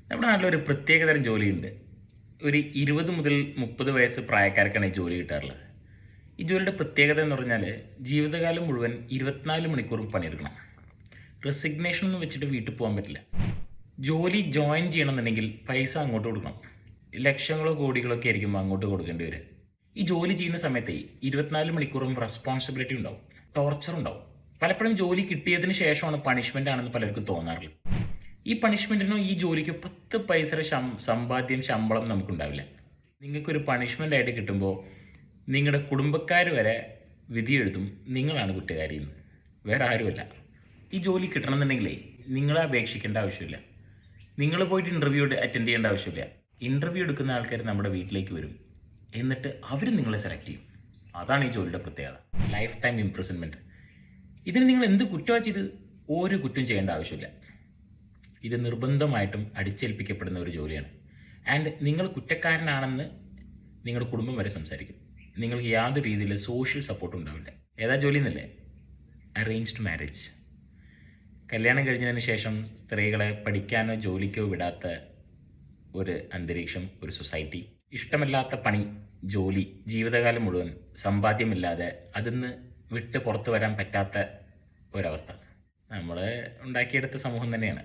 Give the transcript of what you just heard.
നമ്മുടെ നാട്ടിലൊരു പ്രത്യേകതരം ജോലിയുണ്ട്. ഒരു 20 മുതൽ 30 വയസ്സ് പ്രായക്കാർക്കാണ് ഈ ജോലി കിട്ടാറുള്ളത്. ഈ ജോലിയുടെ പ്രത്യേകത എന്ന് പറഞ്ഞാൽ ജീവിതകാലം മുഴുവൻ 24 മണിക്കൂറും പണിയെടുക്കണം. റെസിഗ്നേഷൻ ഒന്നും വെച്ചിട്ട് വീട്ടിൽ പോകാൻ പറ്റില്ല. ജോലി ജോയിൻ ചെയ്യണമെന്നുണ്ടെങ്കിൽ പൈസ അങ്ങോട്ട് കൊടുക്കണം. ലക്ഷങ്ങളോ കോടികളോ ഒക്കെ ആയിരിക്കും അങ്ങോട്ട് കൊടുക്കേണ്ടി വരിക. ഈ ജോലി ചെയ്യുന്ന സമയത്ത് 24 മണിക്കൂറും റെസ്പോൺസിബിലിറ്റി ഉണ്ടാവും, ടോർച്ചർ ഉണ്ടാവും. പലപ്പോഴും ജോലി കിട്ടിയതിന് ശേഷമാണ് പണിഷ്മെൻ്റ് ആണെന്ന് പലർക്കും തോന്നാറുള്ളത്. ഈ പണിഷ്മെൻറ്റിനോ ഈ ജോലിക്കോ 10 പൈസയുടെ സമ്പാദ്യം ശമ്പളം നമുക്കുണ്ടാവില്ല. നിങ്ങൾക്കൊരു പണിഷ്മെൻ്റ് ആയിട്ട് കിട്ടുമ്പോൾ നിങ്ങളുടെ കുടുംബക്കാർ വരെ വിധി എഴുതും നിങ്ങളാണ് കുറ്റക്കാരിയെന്ന്, വേറെ ആരുമല്ല. ഈ ജോലി കിട്ടണമെന്നുണ്ടെങ്കിലേ നിങ്ങളെ അപേക്ഷിക്കേണ്ട ആവശ്യമില്ല, നിങ്ങൾ പോയിട്ട് ഇൻ്റർവ്യൂ അറ്റൻഡ് ചെയ്യേണ്ട ആവശ്യമില്ല. ഇൻ്റർവ്യൂ എടുക്കുന്ന ആൾക്കാർ നമ്മുടെ വീട്ടിലേക്ക് വരും, എന്നിട്ട് അവർ നിങ്ങളെ സെലക്ട് ചെയ്യും. അതാണ് ഈ ജോലിയുടെ പ്രത്യേകത, ലൈഫ് ടൈം ഇംപ്രിസൺമെൻറ്റ്. ഇതിന് നിങ്ങൾ എന്ത് കുറ്റമാണ് ചെയ്ത്? ഒരു കുറ്റം ചെയ്യേണ്ട ആവശ്യമില്ല. ഇത് നിർബന്ധമായിട്ടും അടിച്ചേൽപ്പിക്കപ്പെടുന്ന ഒരു ജോലിയാണ്. ആൻഡ് നിങ്ങൾ കുറ്റക്കാരനാണെന്ന് നിങ്ങളുടെ കുടുംബം വരെ സംസാരിക്കും. നിങ്ങൾക്ക് യാതൊരു രീതിയിൽ സോഷ്യൽ സപ്പോർട്ട് ഉണ്ടാവില്ല. ഏതാ ജോലി എന്നല്ലേ? Arranged marriage. കല്യാണം കഴിഞ്ഞതിന് ശേഷം സ്ത്രീകളെ പഠിക്കാനോ ജോലിക്കോ വിടാത്ത ഒരു അന്തരീക്ഷം, ഒരു സൊസൈറ്റി. ഇഷ്ടമല്ലാത്ത പണി, ജോലി, ജീവിതകാലം മുഴുവൻ സമ്പാദ്യമില്ലാതെ അതിന്ന് വിട്ട് പുറത്തു വരാൻ പറ്റാത്ത ഒരവസ്ഥ നമ്മൾ ഉണ്ടാക്കിയെടുത്ത സമൂഹം തന്നെയാണ്.